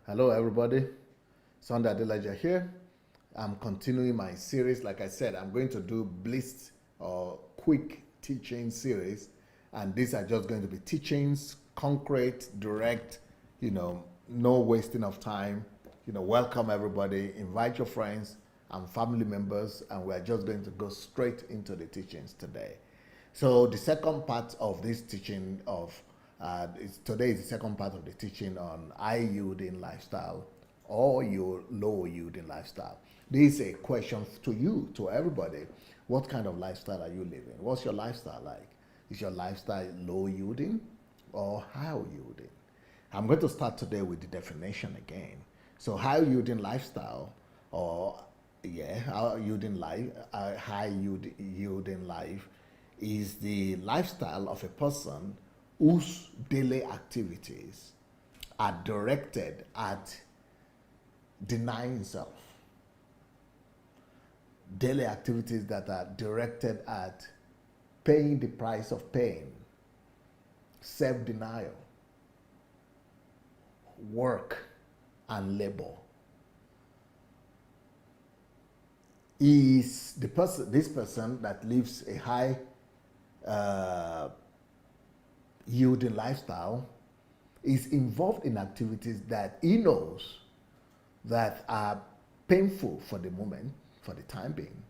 Hello, everybody. Sunday Adelaja here. I'm continuing my series. Like I said, I'm going to do blitz or quick teaching series, and these are just going to be teachings, concrete, direct. No wasting of time. Welcome everybody. Invite your friends and family members, and we're just going to go straight into the teachings today. So the second part of this teaching today is the second part of the teaching on high yielding lifestyle or your low yielding lifestyle. This is a question to you, to everybody. What kind of lifestyle are you living? What's your lifestyle like? Is your lifestyle low yielding or high yielding? I'm going to start today with the definition again. So high yielding lifestyle high yielding life is the lifestyle of a person whose daily activities are directed at denying self. Daily activities that are directed at paying the price of pain, self-denial, work, and labor. Is this person that lives a high yielding lifestyle is involved in activities that he knows that are painful for the moment, for the time being.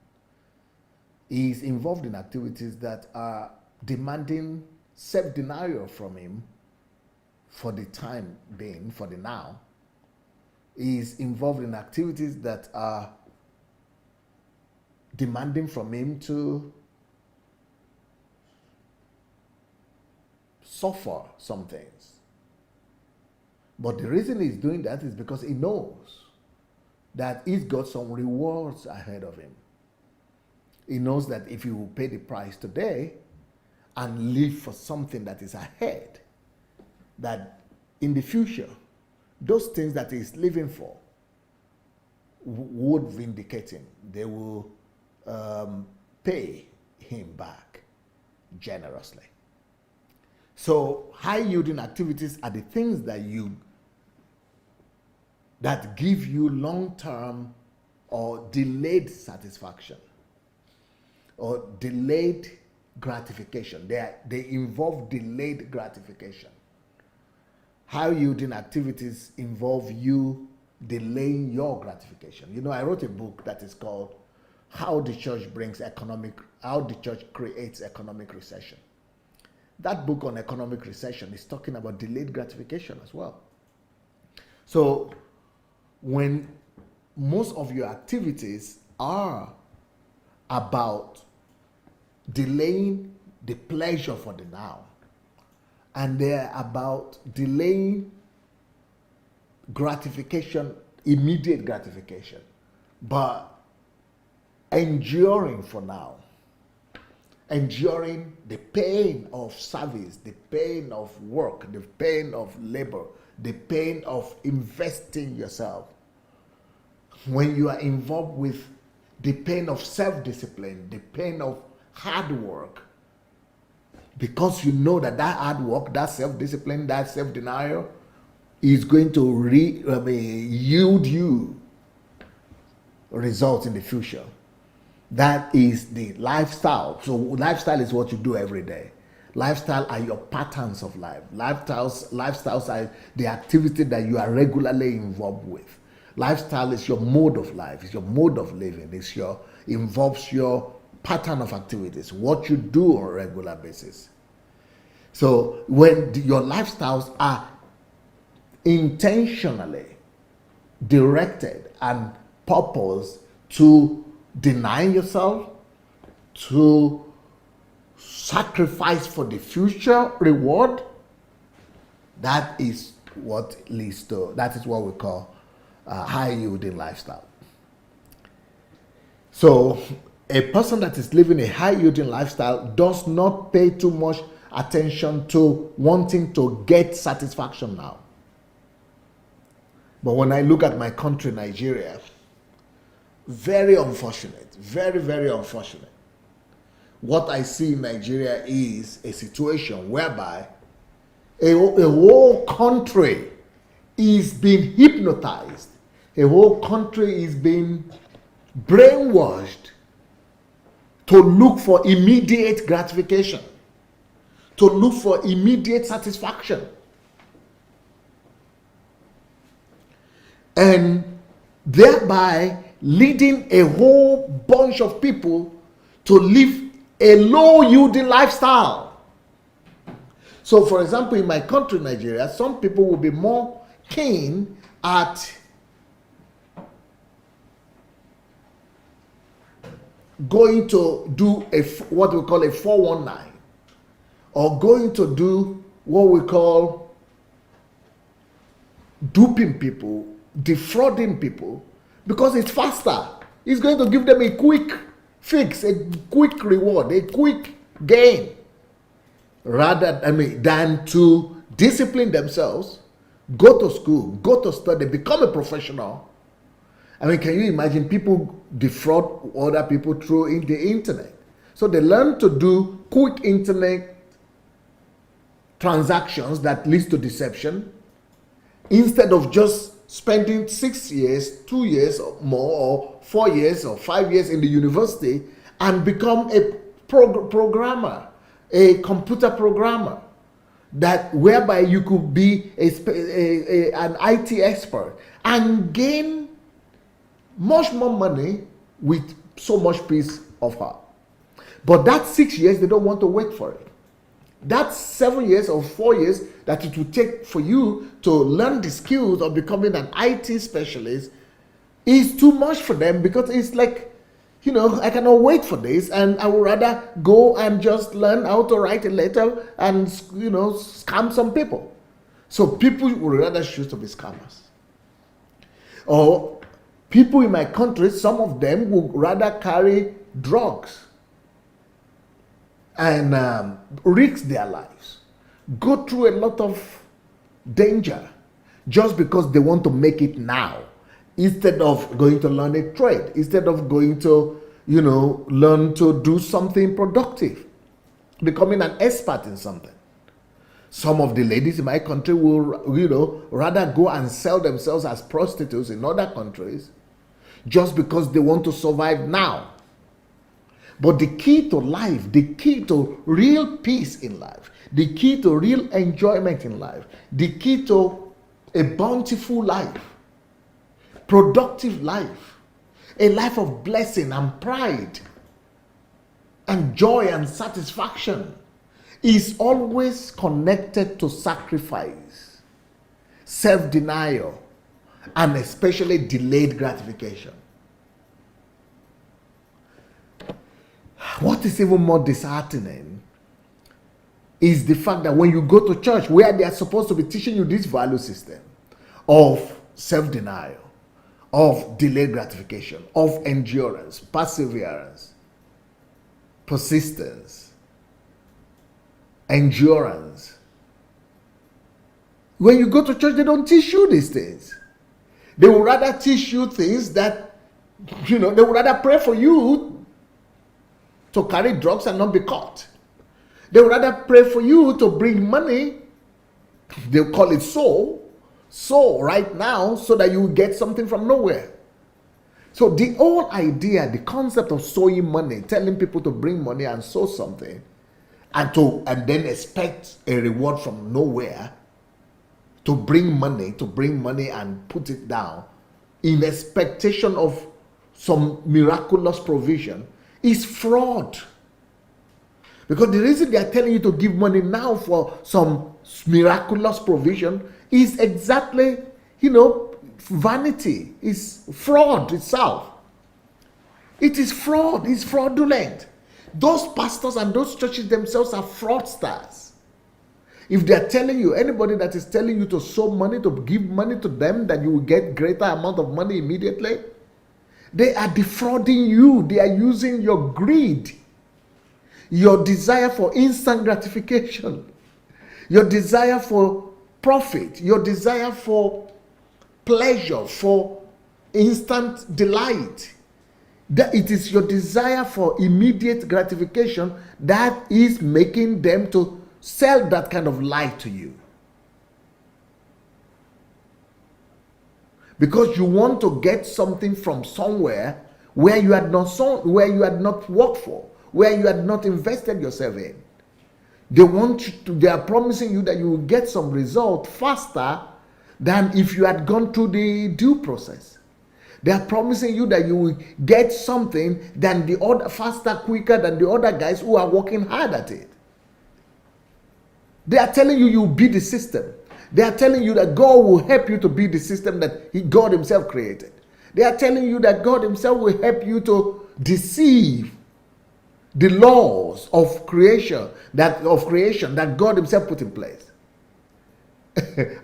He is involved in activities that are demanding self-denial from him for the time being, for the now. He is involved in activities that are demanding from him to suffer some things. But the reason he's doing that is because he knows that he's got some rewards ahead of him. He knows that if he will pay the price today and live for something that is ahead, that in the future, those things that he's living for would vindicate him. They will pay him back generously. So high yielding activities are the things that give you long-term or delayed satisfaction or delayed gratification. They involve delayed gratification. High yielding activities involve you delaying your gratification. I wrote a book that is called How the Church Creates Economic Recession. That book on economic recession is talking about delayed gratification as well. So when most of your activities are about delaying the pleasure for the now, and they're about delaying gratification, immediate gratification, but enduring for now, enduring the pain of service, the pain of work, the pain of labor, the pain of investing yourself. When you are involved with the pain of self-discipline, the pain of hard work, because you know that hard work, that self-discipline, that self-denial is going to yield you results in the future. That is the lifestyle. So lifestyle is what you do every day. Lifestyle are your patterns of life. Lifestyles are the activity that you are regularly involved with. Lifestyle is your mode of life. It's your mode of living. Involves your pattern of activities, what you do on a regular basis. So when your lifestyles are intentionally directed and purposed to denying yourself, to sacrifice for the future reward, that is what we call a high yielding lifestyle. So a person that is living a high yielding lifestyle does not pay too much attention to wanting to get satisfaction now. But when I look at my country, Nigeria, very unfortunate, very, very unfortunate. What I see in Nigeria is a situation whereby a whole country is being hypnotized. A whole country is being brainwashed to look for immediate gratification, to look for immediate satisfaction. And thereby leading a whole bunch of people to live a low-yielding lifestyle. So, for example, in my country, Nigeria, some people will be more keen at going to do what we call a 419, or going to do what we call duping people, defrauding people, because it's faster. It's going to give them a quick fix, a quick reward, a quick gain, than to discipline themselves, go to school, go to study, become a professional. Can you imagine people defraud other people through the internet? So they learn to do quick internet transactions that leads to deception, instead of just spending 6 years, 2 years or more, or 4 years or 5 years in the university and become a programmer, a computer programmer, whereby you could be an IT expert and gain much more money with so much peace of heart. But that 6 years, they don't want to wait for it. That 7 years or 4 years that it will take for you to learn the skills of becoming an IT specialist is too much for them, because it's like, I cannot wait for this, and I would rather go and just learn how to write a letter and, scam some people. So people would rather choose to be scammers. Or people in my country, some of them would rather carry drugs and risk their lives, go through a lot of danger, just because they want to make it now, instead of going to learn a trade, instead of going to, learn to do something productive, becoming an expert in something. Some of the ladies in my country will, rather go and sell themselves as prostitutes in other countries, just because they want to survive now. But the key to life, the key to real peace in life, the key to real enjoyment in life, the key to a bountiful life, productive life, a life of blessing and pride and joy and satisfaction, is always connected to sacrifice, self-denial, and especially delayed gratification. What is even more disheartening is the fact that when you go to church, where they are supposed to be teaching you this value system of self-denial, of delayed gratification, of endurance, perseverance, persistence, endurance, when you go to church, they don't teach you these things. They would rather teach you things that, they would rather pray for you to carry drugs and not be caught. They would rather pray for you to bring money. They'll call it sow right now, so that you will get something from nowhere. So the whole idea, the concept of sowing money, telling people to bring money and sow something, and then expect a reward from nowhere, to bring money and put it down in expectation of some miraculous provision, is fraud. Because the reason they are telling you to give money now for some miraculous provision is exactly, vanity, is fraud itself. It is fraud, it's fraudulent. Those pastors and those churches themselves are fraudsters. If they are telling you, anybody that is telling you to sow money, to give money to them, that you will get greater amount of money immediately, they are defrauding you. They are using your greed, your desire for instant gratification, your desire for profit, your desire for pleasure, for instant delight. That it is your desire for immediate gratification that is making them to sell that kind of lie to you. because you want to get something from somewhere where you had not where you had not worked for, where you had not invested yourself in. They want you to, they are promising you that you will get some result faster than if you had gone through the due process. They are promising you that you will get something than the other, faster, quicker than the other guys who are working hard at it. They are telling you will be the system. They are telling you that God will help you to be the system that God himself created. They are telling you that God himself will help you to deceive the laws of creation that God himself put in place.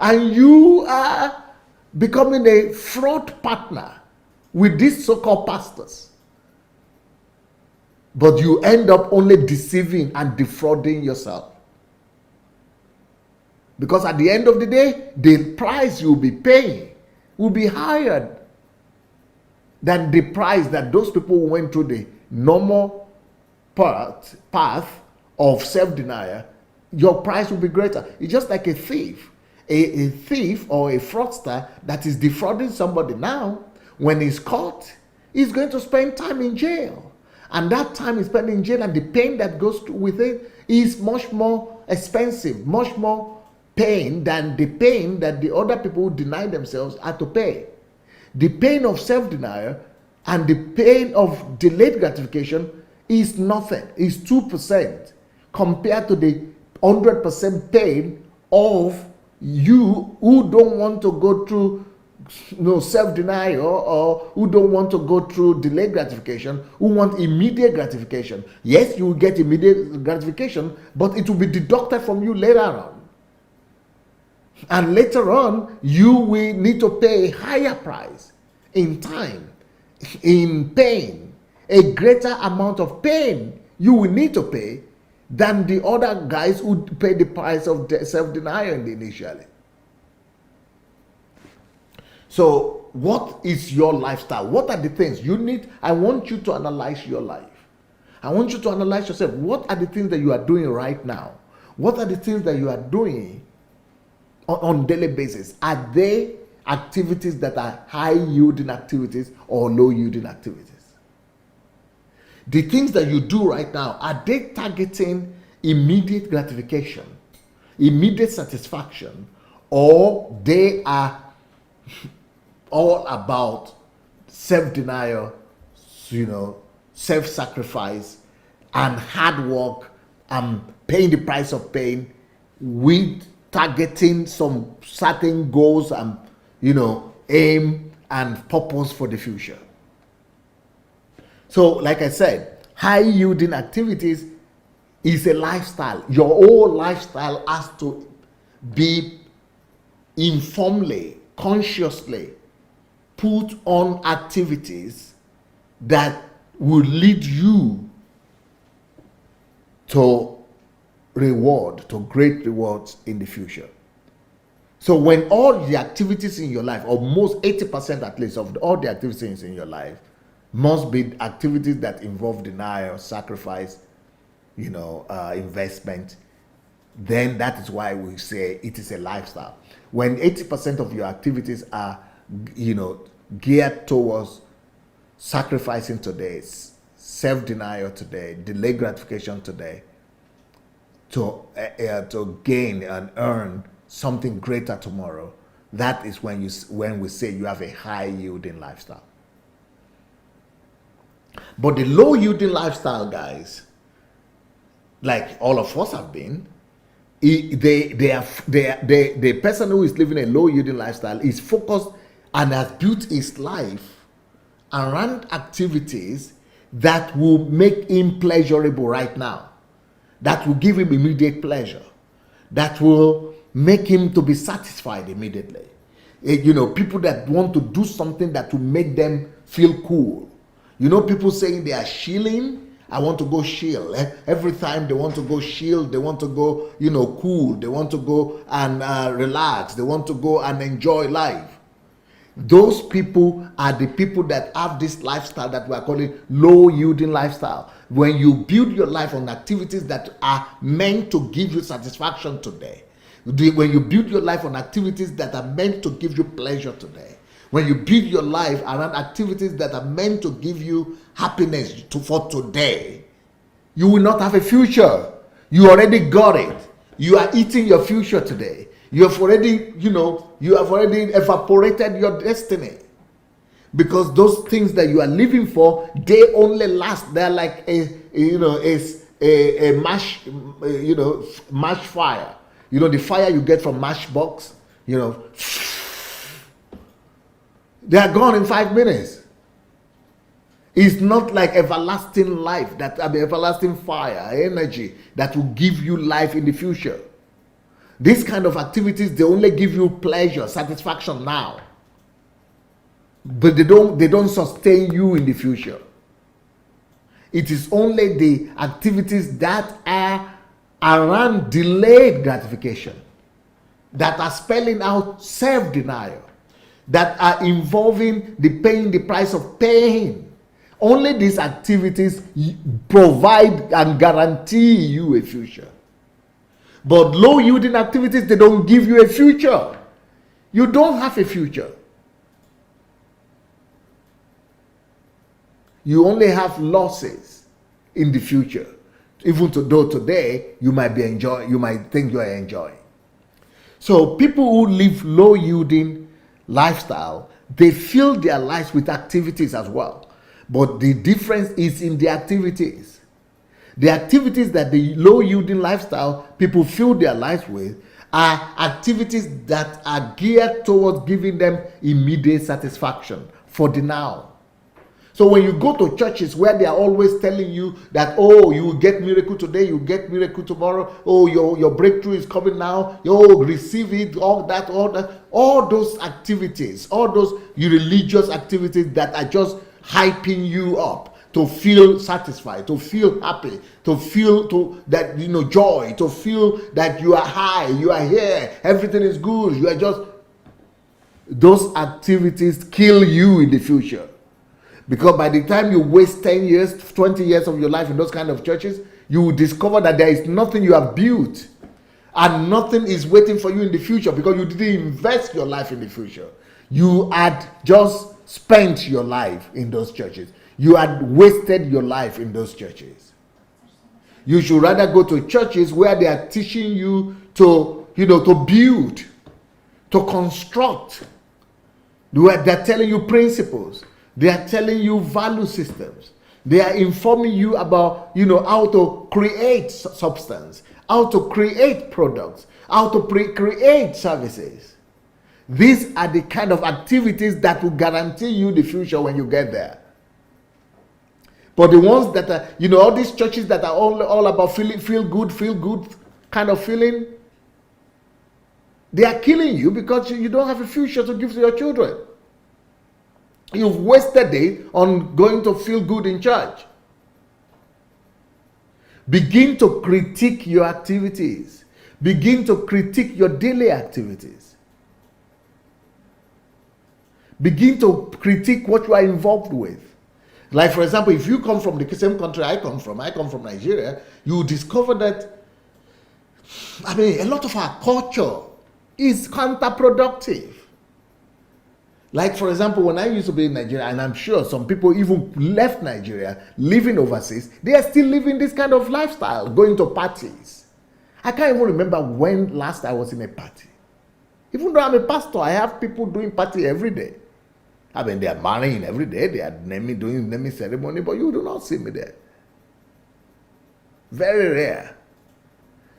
And you are becoming a fraud partner with these so-called pastors. But you end up only deceiving and defrauding yourself. Because at the end of the day, the price you'll be paying will be higher than the price that those people who went through the normal path of self-denial. Your price will be greater. It's just like a thief. A thief or a fraudster that is defrauding somebody now, when he's caught, he's going to spend time in jail. And that time he spent in jail and the pain that goes with it is much more expensive, much more pain than the pain that the other people who deny themselves had to pay. The pain of self-denial and the pain of delayed gratification is nothing, is 2% compared to the 100% pain of you who don't want to go through self-denial, or who don't want to go through delayed gratification, who want immediate gratification. Yes, you will get immediate gratification, but it will be deducted from you later on. And later on, you will need to pay a higher price in time, in pain, a greater amount of pain you will need to pay than the other guys who pay the price of self-denial initially. So what is your lifestyle? What are the things you need? I want you to analyze your life. I want you to analyze yourself. What are the things that you are doing right now? What are the things that you are doing on daily basis? Are they activities that are high yielding activities or low yielding activities? The things that you do right now, are they targeting immediate gratification, immediate satisfaction, or they are all about self-denial, self-sacrifice and hard work and paying the price of pain with targeting some certain goals and aim and purpose for the future? So like I said, high yielding activities is a lifestyle. Your whole lifestyle has to be informally, consciously put on activities that will lead you to great rewards in the future. So when all the activities in your life, or most 80% at least of all the activities in your life, must be activities that involve denial, sacrifice, investment, then that is why we say it is a lifestyle. When 80% of your activities are, geared towards sacrificing today, self-denial today, delayed gratification today, to gain and earn something greater tomorrow, that is when we say you have a high yielding lifestyle. But the low yielding lifestyle guys, like all of us have been, the person who is living a low yielding lifestyle is focused and has built his life around activities that will make him pleasurable right now, that will give him immediate pleasure, that will make him to be satisfied immediately. People that want to do something that will make them feel cool. People saying they are shilling. I want to go chill. Every time they want to go chill, they want to go, cool. They want to go and relax. They want to go and enjoy life. Those people are the people that have this lifestyle that we are calling low yielding lifestyle. When you build your life on activities that are meant to give you satisfaction today, when you build your life on activities that are meant to give you pleasure today, when you build your life around activities that are meant to give you happiness for today, you will not have a future. You already got it. You are eating your future today. You have already evaporated your destiny. Because those things that you are living for, they only last. They're like a match fire. You know, the fire you get from matchbox, they are gone in 5 minutes. It's not like everlasting life, everlasting fire, energy that will give you life in the future. These kind of activities, they only give you pleasure, satisfaction now. But they don't sustain you in the future. It is only the activities that are around delayed gratification, that are spelling out self-denial, that are involving paying the price of pain. Only these activities provide and guarantee you a future. But low-yielding activities, they don't give you a future. You don't have a future. You only have losses in the future. Even though today you might think you are enjoying. So people who live low-yielding lifestyle, they fill their lives with activities as well. But the difference is in the activities. The activities that the low-yielding lifestyle people fill their lives with are activities that are geared towards giving them immediate satisfaction for the now. So when you go to churches where they are always telling you that, oh, you will get miracle today, you will get miracle tomorrow, oh, your breakthrough is coming now, receive it, all those activities, all those religious activities that are just hyping you up to feel satisfied, to feel happy, to feel joy, to feel that you are high, you are here, everything is good, you are just... Those activities kill you in the future. Because by the time you waste 10 years, 20 years of your life in those kind of churches, you will discover that there is nothing you have built and nothing is waiting for you in the future because you didn't invest your life in the future. You had just spent your life in those churches. You had wasted your life in those churches. You should rather go to churches where they are teaching you to build, to construct. They're telling you principles. They are telling you value systems. They are informing you about, how to create substance, how to create products, how to create services. These are the kind of activities that will guarantee you the future when you get there. But the ones that are, all these churches that are all about feel good kind of feeling, they are killing you because you don't have a future to give to your children. You've wasted it on going to feel good in church. Begin to critique your activities. Begin to critique your daily activities. Begin to critique what you are involved with. Like, for example, if you come from the same country I come from Nigeria, you will discover that, a lot of our culture is counterproductive. Like, for example, when I used to be in Nigeria, and I'm sure some people even left Nigeria, living overseas, they are still living this kind of lifestyle, going to parties. I can't even remember when last I was in a party. Even though I'm a pastor, I have people doing party every day. They are marrying every day, they are doing naming ceremony, but you do not see me there. Very rare.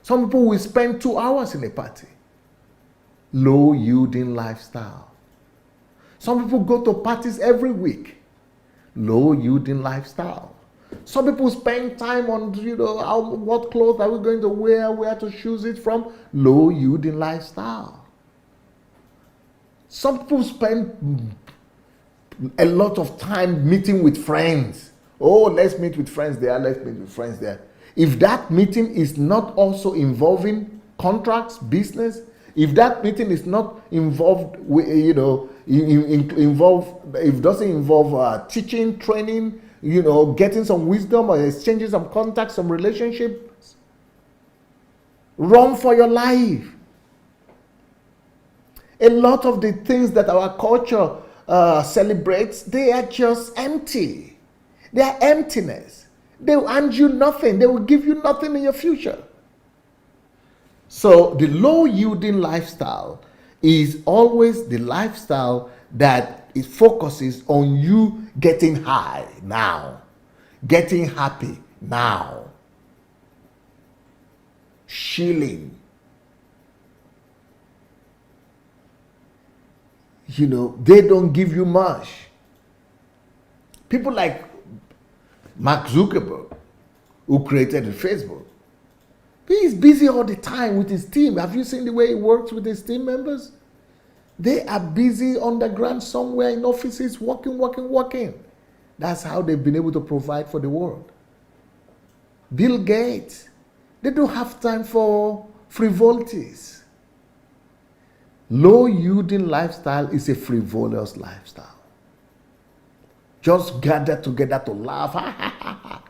Some people will spend 2 hours in a party. Low-yielding lifestyle. Some people go to parties every week. Low-yielding lifestyle. Some people spend time on, what clothes are we going to wear, where to choose it from. Low-yielding lifestyle. Some people spend a lot of time meeting with friends. Oh, let's meet with friends there, let's meet with friends there. If that meeting is not also involving contracts, business, if that meeting is not involved with, if it doesn't involve teaching, training, getting some wisdom or exchanging some contacts, some relationships, run for your life. A lot of the things that our culture celebrates, they are just empty. They are emptiness. They will hand you nothing. They will give you nothing in your future. So the low yielding lifestyle is always the lifestyle that it focuses on you getting high now, getting happy now, chilling. They don't give you much. People like Mark Zuckerberg, who created Facebook, he's busy all the time with his team. Have you seen the way he works with his team members? They are busy underground somewhere in offices, working. That's how they've been able to provide for the world. Bill Gates, they don't have time for frivolities. Low yielding lifestyle is a frivolous lifestyle. Just gather together to laugh.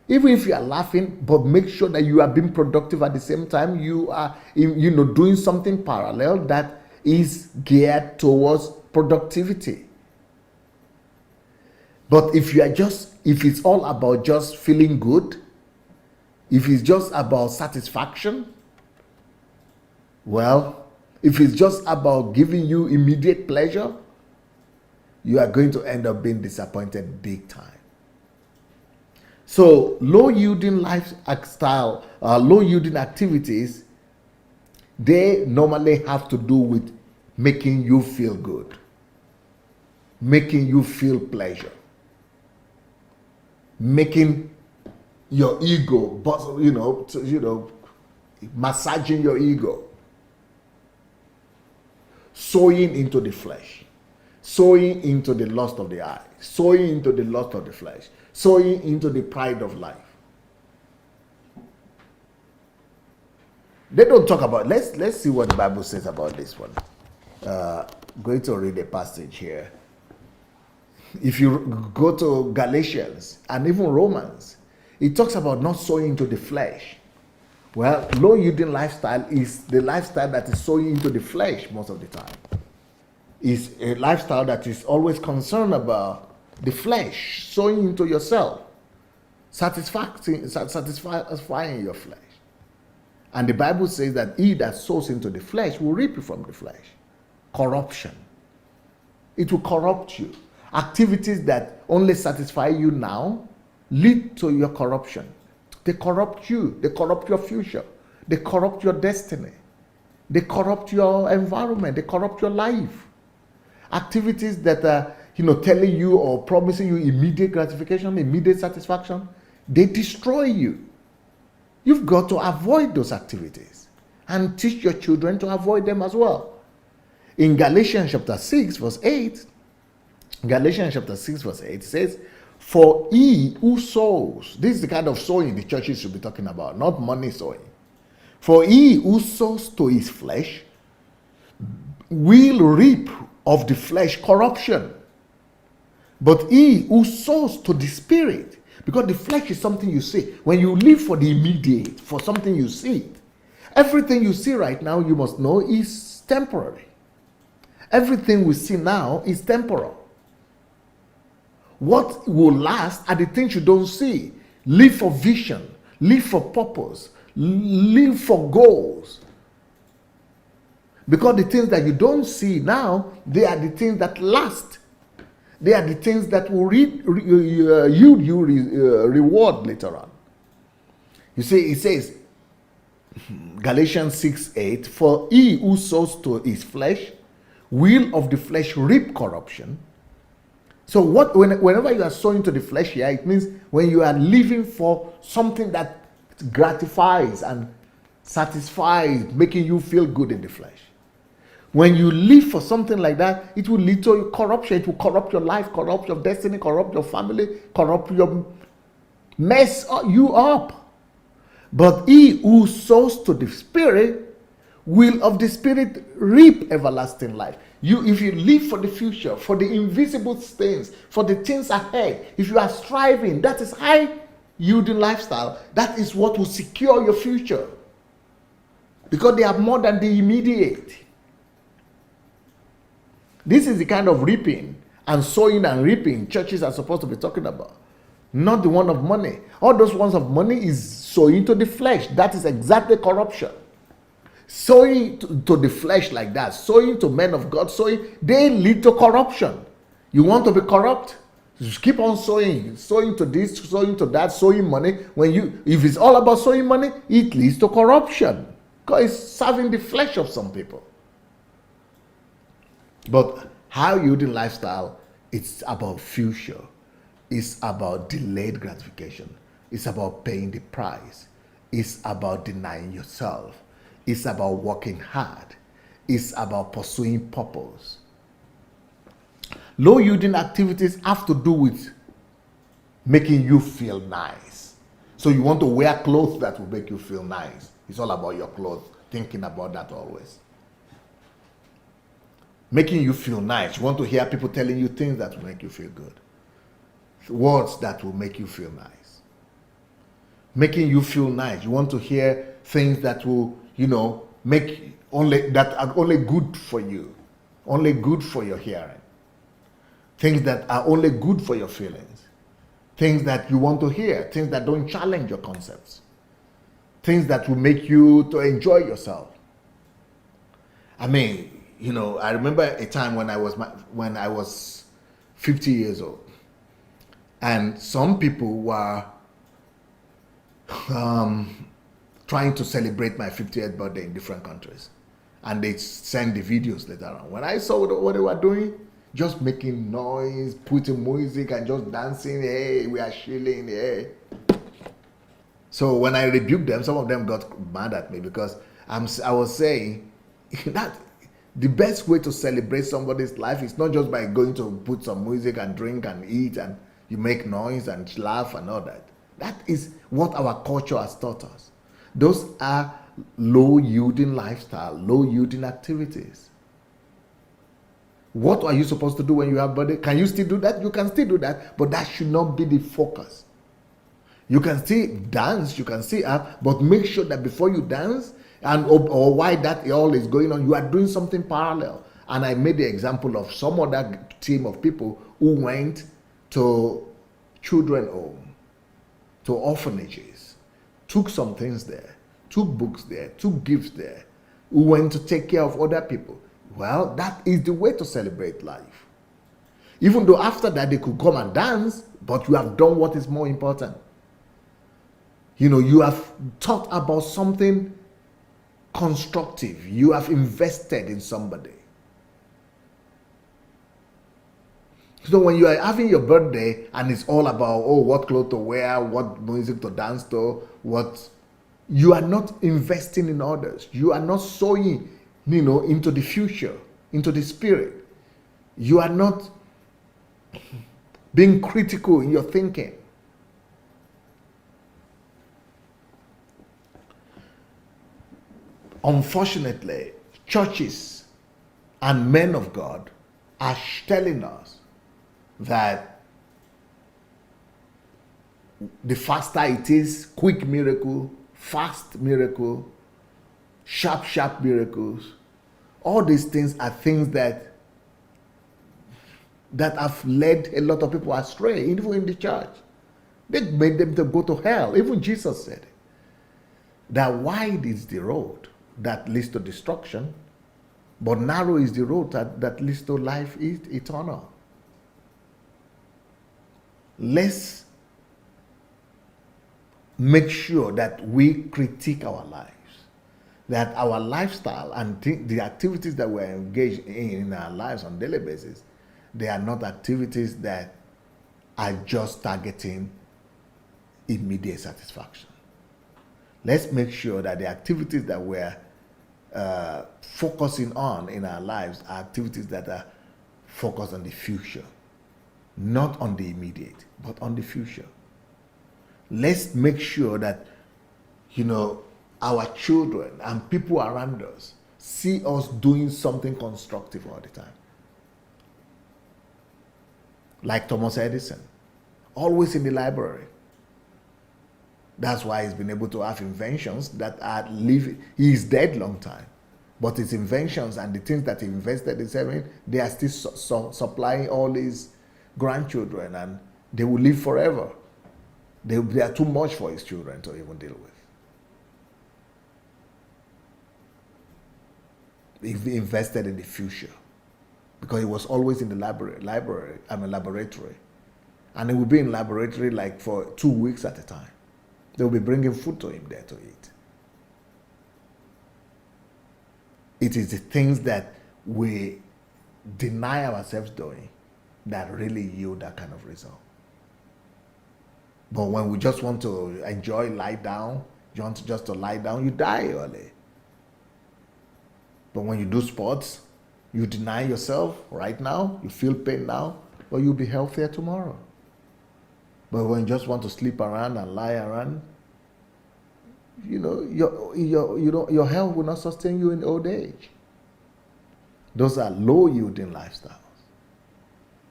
Even if you are laughing, but make sure that you are being productive at the same time. You are, doing something parallel that is geared towards productivity. But if it's all about just feeling good, if it's just about satisfaction, if it's just about giving you immediate pleasure, you are going to end up being disappointed big time. So low yielding lifestyle, low yielding activities, they normally have to do with making you feel good, making you feel pleasure, making your ego, massaging your ego, sowing into the flesh, sowing into the lust of the eye, sowing into the lust of the flesh, sowing into the pride of life. They don't talk about, let's see what the Bible says about this one. Going to read a passage here. If you go to Galatians and even Romans, it talks about not sowing into the flesh. Well, low yielding lifestyle is the lifestyle that is sowing into the flesh most of the time. It's a lifestyle that is always concerned about the flesh, sowing into yourself, satisfying your flesh. And the Bible says that he that sows into the flesh will reap from the flesh. Corruption. It will corrupt you. Activities that only satisfy you now lead to your corruption. They corrupt you. They corrupt your future. They corrupt your destiny. They corrupt your environment. They corrupt your life. Activities that are, telling you or promising you immediate gratification, immediate satisfaction, they destroy you. You've got to avoid those activities and teach your children to avoid them as well. In Galatians chapter 6 verse 8, it says, for he who sows, this is the kind of sowing the churches should be talking about, not money sowing. For he who sows to his flesh will reap of the flesh corruption. But he who sows to the spirit, because the flesh is something you see. When you live for the immediate, for something you see, everything you see right now, you must know, is temporary. Everything we see now is temporal. What will last are the things you don't see. Live for vision, live for purpose, live for goals. Because the things that you don't see now, they are the things that last. They are the things that will yield you reward later on. You see, it says, Galatians 6:8, for he who sows to his flesh will of the flesh reap corruption. So whenever you are sowing to the flesh here, it means when you are living for something that gratifies and satisfies, making you feel good in the flesh. When you live for something like that, it will lead to corruption. It will corrupt your life, corrupt your destiny, corrupt your family, mess you up. But he who sows to the Spirit will of the Spirit reap everlasting life. If you live for the future, for the invisible things, for the things ahead, if you are striving, that is high yielding lifestyle. That is what will secure your future. Because they are more than the immediate. This is the kind of reaping and sowing and reaping churches are supposed to be talking about. Not the one of money. All those ones of money is sowing to the flesh. That is exactly corruption. Sowing to the flesh like that, sowing to men of God, sowing, they lead to corruption. You want to be corrupt? Just keep on sowing to this, sowing to that, sowing money. If it's all about sowing money, it leads to corruption because it's serving the flesh of some people. But high yielding lifestyle, it's about future. It's about delayed gratification. It's about paying the price. It's about denying yourself. It's about working hard. It's about pursuing purpose. Low yielding activities have to do with making you feel nice. So you want to wear clothes that will make you feel nice. It's all about your clothes. Thinking about that always. Making you feel nice. You want to hear people telling you things that will make you feel good. Words that will make you feel nice. Making you feel nice. You want to hear things that will, that are only good for you. Only good for your hearing. Things that are only good for your feelings. Things that you want to hear. Things that don't challenge your concepts. Things that will make you to enjoy yourself. I mean, I remember a time when I was 50 years old, and some people were trying to celebrate my 50th birthday in different countries, and they sent the videos later on. When I saw what they were doing, just making noise, putting music, and just dancing. Hey, we are chilling. Hey. So when I rebuked them, some of them got mad at me because I was saying that the best way to celebrate somebody's life is not just by going to put some music and drink and eat and you make noise and laugh and all that. That is what our culture has taught us. Those are low yielding lifestyle, low yielding activities. What are you supposed to do when you have birthday? Can you still do that? You can still do that, but that should not be the focus. You can still dance, you can still have, but make sure that before you dance, or why that all is going on, you are doing something parallel. And I made the example of some other team of people who went to children home, to orphanages, took some things there, took books there, took gifts there, who went to take care of other people. Well, that is the way to celebrate life. Even though after that they could come and dance, but you have done what is more important. You have thought about something constructive. You have invested in somebody. So when you are having your birthday and it's all about, what clothes to wear, what music to dance to, you are not investing in others. You are not sowing, into the future, into the spirit. You are not being critical in your thinking. Unfortunately, churches and men of God are telling us that the faster it is, quick miracle, fast miracle, sharp miracles, all these things are things that have led a lot of people astray, even in the church. They made them to go to hell. Even Jesus said that wide is the road that leads to destruction, but narrow is the road that leads to life eternal. Let's make sure that we critique our lives, that our lifestyle and the activities that we're engaged in our lives on a daily basis, they are not activities that are just targeting immediate satisfaction. Let's make sure that the activities that we're focusing on in our lives are activities that are focused on the future, not on the immediate, but on the future. Let's make sure that, our children and people around us see us doing something constructive all the time. Like Thomas Edison, always in the library. That's why he's been able to have inventions that are living. He's dead long time, But his inventions and the things that he invested in serving, they are still supplying all his grandchildren, and they will live forever. They are too much for his children to even deal with. He invested in the future because he was always in the laboratory. And he would be in laboratory like for 2 weeks at a time. They will be bringing food to him there to eat. It is the things that we deny ourselves doing that really yield that kind of result. But when we just want to enjoy, lie down, you want just to lie down, you die early. But when you do sports, you deny yourself right now, you feel pain now, but you'll be healthier tomorrow. But when you just want to sleep around and lie around, you know, your health will not sustain you in old age. Those are low yielding lifestyles.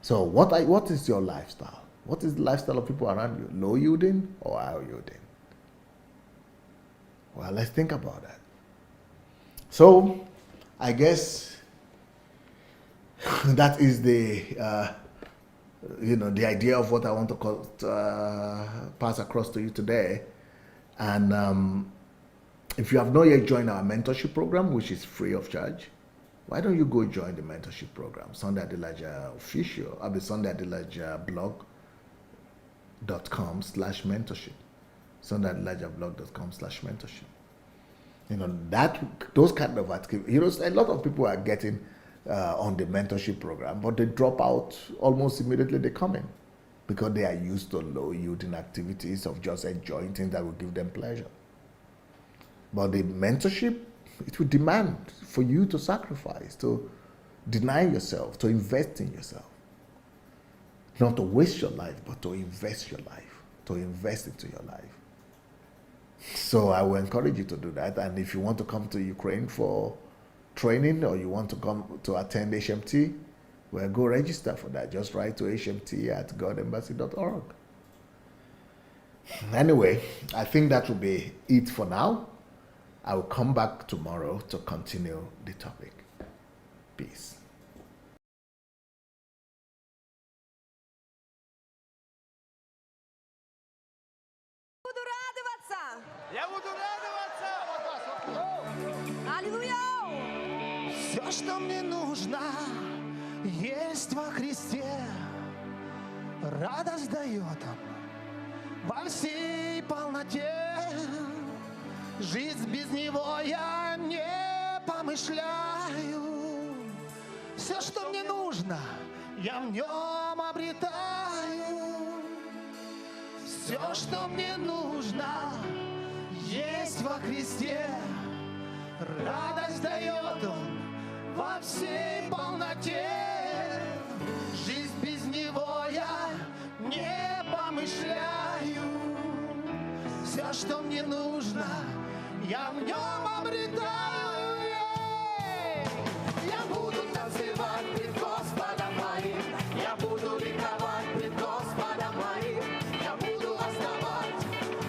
So what is your lifestyle? What is the lifestyle of people around you? Low yielding or high yielding? Well, let's think about that. So I guess that is the the idea of what I want to pass across to you today. And if you have not yet joined our mentorship program, which is free of charge, why don't you go join the mentorship program? Sunday Adelaja official. I'll be Sunday Adelaja blog.com/mentorship. Sunday Adelaja blog.com/mentorship. Those kind of activities. A lot of people are getting on the mentorship program, but they drop out almost immediately they come in because they are used to low yielding activities of just enjoying things that will give them pleasure. But the mentorship, it will demand for you to sacrifice, to deny yourself, to invest in yourself. Not to waste your life, but to invest your life, to invest into your life. So I will encourage you to do that. And if you want to come to Ukraine for training, or you want to come to attend HMT, well, go register for that. Just write to hmt@godembassy.org. Anyway, I think that will be it for now. I will come back tomorrow to continue the topic. Peace. Я буду радоваться! Аллилуйя! Все, что мне нужно, есть во Христе. Радость дает Он во всей полноте. Жизнь без Него я не помышляю. Все, что мне нужно, я в Нем обретаю. Все, что мне нужно, есть во Христе. Радость дает Он во всей полноте. Жизнь без Него я не помышляю. Все, что мне нужно, я в Нем обретаю. Я буду танцевать пред Господом моим. Я буду ликовать пред Господом моим. Я буду воздавать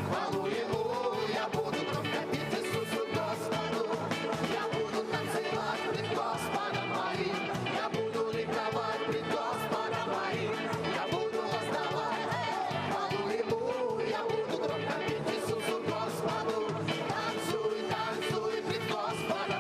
хвалу Ему. Я буду громко петь Иисусу Господу. Я буду танцевать пред Господом моим. Я буду ликовать пред Господом моим. Я буду воздавать хвалу Ему. Я буду громко петь Иисусу Господу. Танцуй, танцуй пред Господом.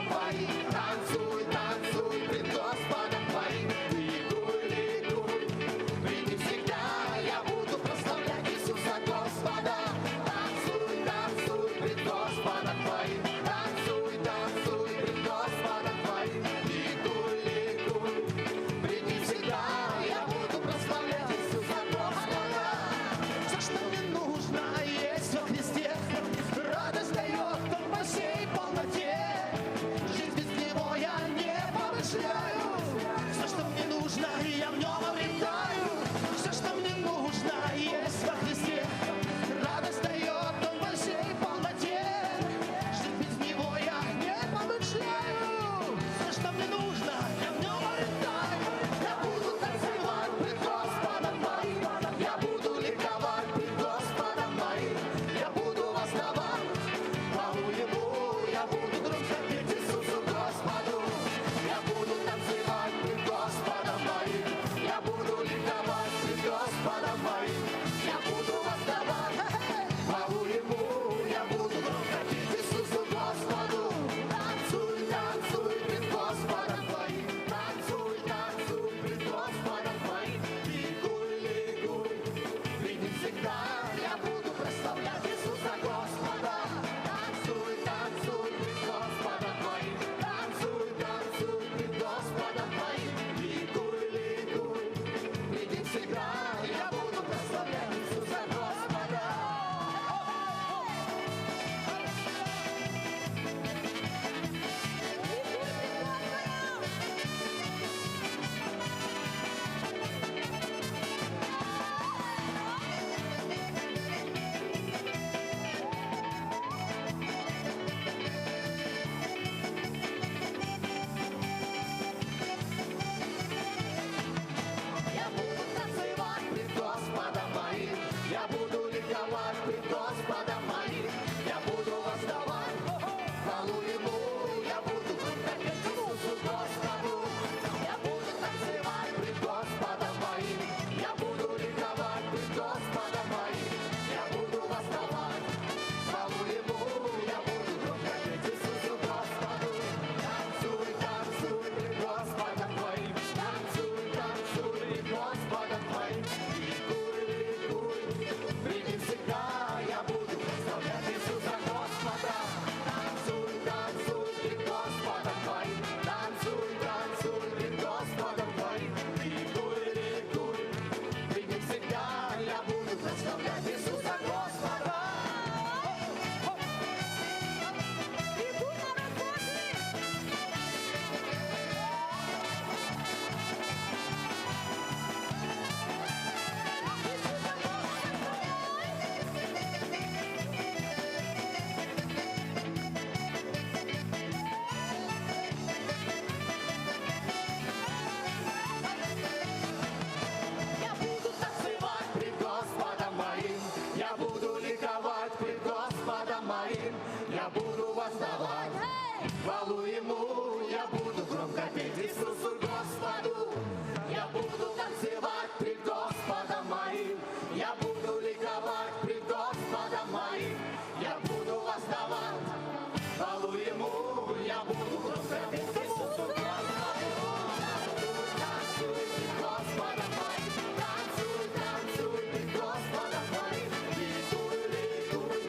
Хвалу Ему я буду громко петь Иисусу Господу. Я буду танцевать пред Господом моим. Я буду ликовать пред Господом моим. Я буду воздавать хвалу Ему. Я буду громко петь Иисусу Господу. Танцуй пред Господом моим. Танцуй, танцуй пред Господом моим. Ликуй, ликуй.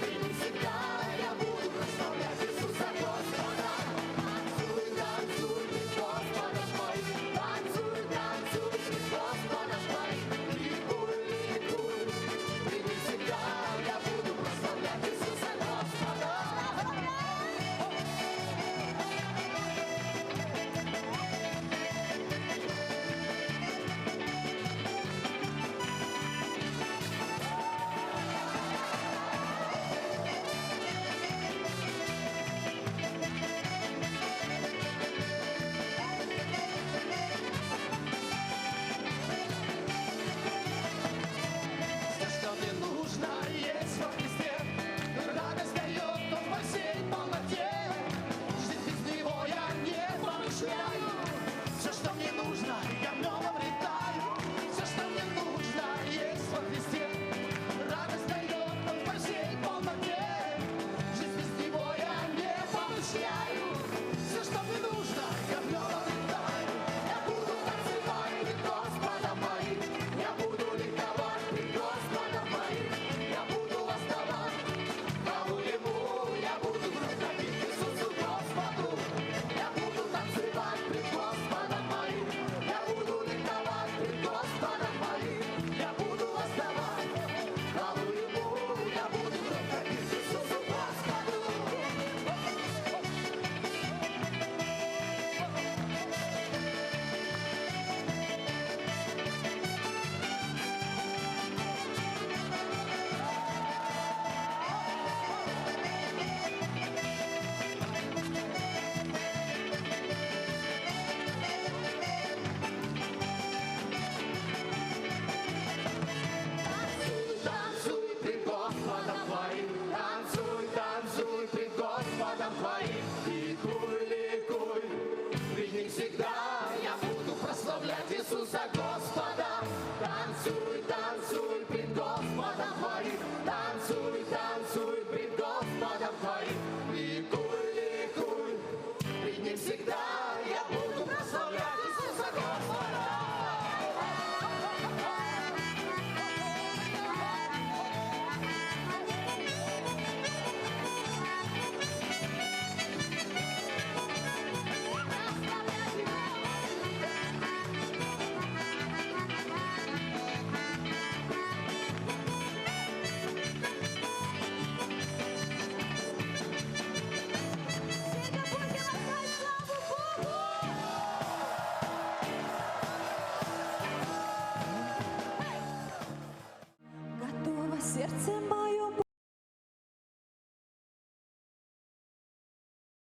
Прими всегда я буду прославлять Иисуса Господа. Танцуй, танцуй пред Господом моим. Танцуй, танцуй пред Господом моим. Ликуй, ликуй. Прими всегда я буду прославлять Иисуса Господа. Все, что мне нужно, есть во Христе. Радость дает Он во всей полноте. Жить без Него я не помышляю. Все, что мне нужно, я в Нем обретаю. Все, что мне нужно, есть во Христе. Радость дает Он во всей полноте. Жить без Него я не помышляю. Все, что мне нужно, я в Нем обретаю. Я буду танцевать пред Господом моим. Я буду ликовать пред Господом моим. Я буду восставать хвалу Ему. Я буду громко петь Иисусу Господу. Я буду танцевать пред Господом моим. Я буду ликовать пред Господом моим. Я буду восставать хвалу Ему. Я буду громко петь Иисусу Господу. Танцуй пред Господом твоим, танцуй, танцуй пред Господом твоим. Ликуй, ликуй, пред Ним всегда я буду прославлять Иисуса Господа. Танцуй, танцуй пред Господом твоим, танцуй, танцуй пред Господом твоим. Ликуй, ликуй, пред Ним всегда я буду прославлять Иисуса Господа. Готово сердце